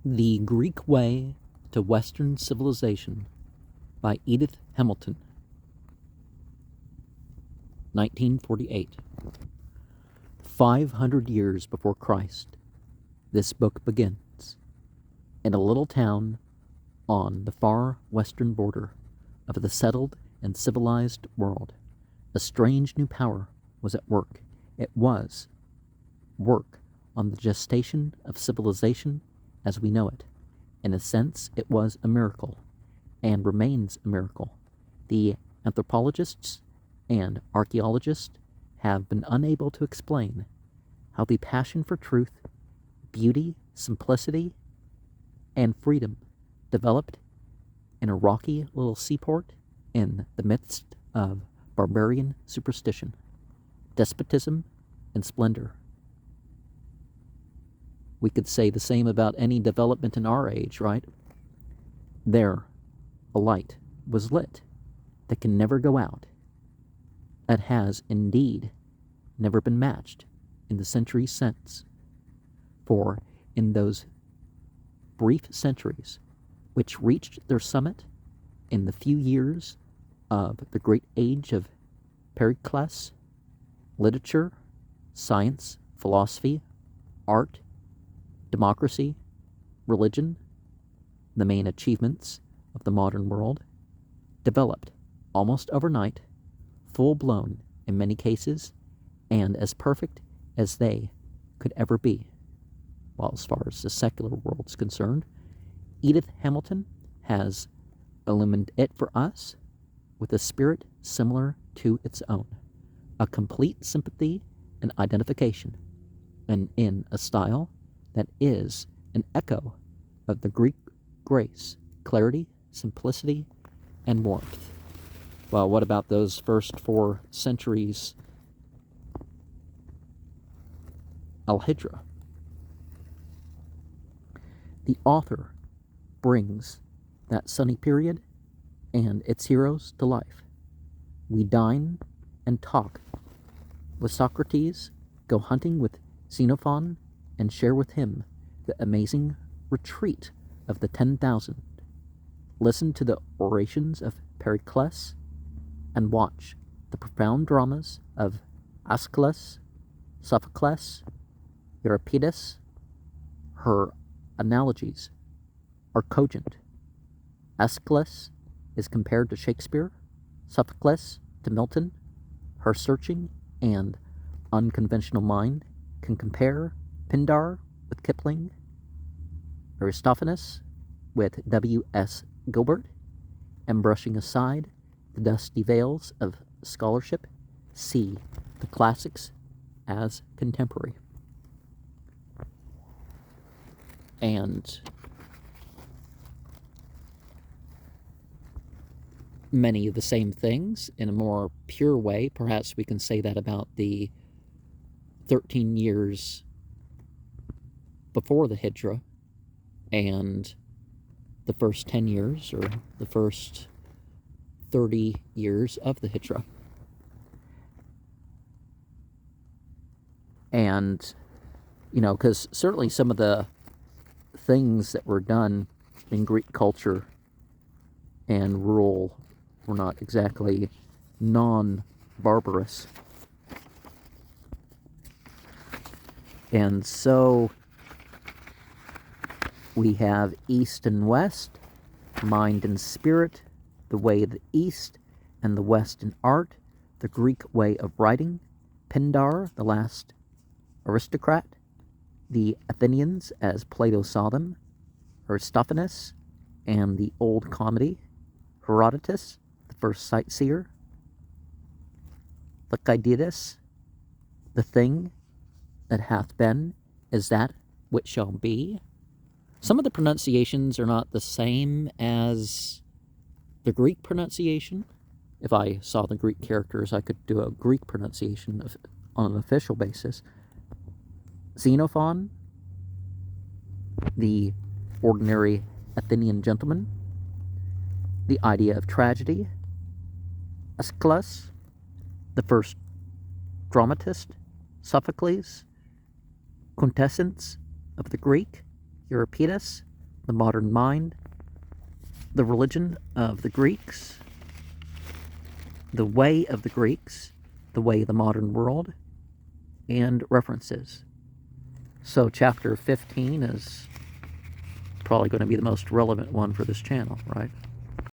The Greek Way to Western Civilization by Edith Hamilton, 1948. 500 years before Christ, this book begins. In a little town on the far western border of the settled and civilized world, a strange new power was at work. It was work on the gestation of civilization as we know it. In a sense, it was a miracle, and remains a miracle. The anthropologists and archaeologists have been unable to explain how the passion for truth, beauty, simplicity, and freedom developed in a rocky little seaport in the midst of barbarian superstition, despotism, and splendor. We could say the same about any development in our age, right? There, a light was lit that can never go out. It has, indeed, never been matched in the centuries since. For in those brief centuries, which reached their summit in the few years of the great age of Pericles, literature, science, philosophy, art, democracy, religion, the main achievements of the modern world, developed almost overnight, full-blown in many cases, and as perfect as they could ever be. While as far as the secular world is concerned, Edith Hamilton has illumined it for us with a spirit similar to its own, a complete sympathy and identification, and in a style that is an echo of the Greek grace, clarity, simplicity, and warmth. Well, what about those first 4 centuries Al-Hijra? The author brings that sunny period and its heroes to life. We dine and talk with Socrates, go hunting with Xenophon, and share with him the amazing retreat of the 10,000. Listen to the orations of Pericles, and watch the profound dramas of Aeschylus, Sophocles, Euripides. Her analogies are cogent. Aeschylus is compared to Shakespeare, Sophocles to Milton. Her searching and unconventional mind can compare Pindar with Kipling, Aristophanes with W.S. Gilbert, and brushing aside the dusty veils of scholarship, see the classics as contemporary. And many of the same things in a more pure way. Perhaps we can say that about the 13 years before the Hijra and the first 10 years or the first 30 years of the Hijra. And, because certainly some of the things that were done in Greek culture and rule were not exactly non-barbarous. And so we have East and West, mind and spirit, the way of the East and the West in art, the Greek way of writing, Pindar, the last aristocrat, the Athenians as Plato saw them, Aristophanes and the old comedy, Herodotus, the first sightseer, Thucydides, the thing that hath been is that which shall be. Some of the pronunciations are not the same as the Greek pronunciation. If I saw the Greek characters, I could do a Greek pronunciation on an official basis. Xenophon, the ordinary Athenian gentleman, the idea of tragedy, Aeschylus, the first dramatist, Sophocles, quintessence of the Greek, Euripides, the modern mind, the religion of the Greeks, the way of the Greeks, the way of the modern world, and references. So chapter 15 is probably going to be the most relevant one for this channel, right?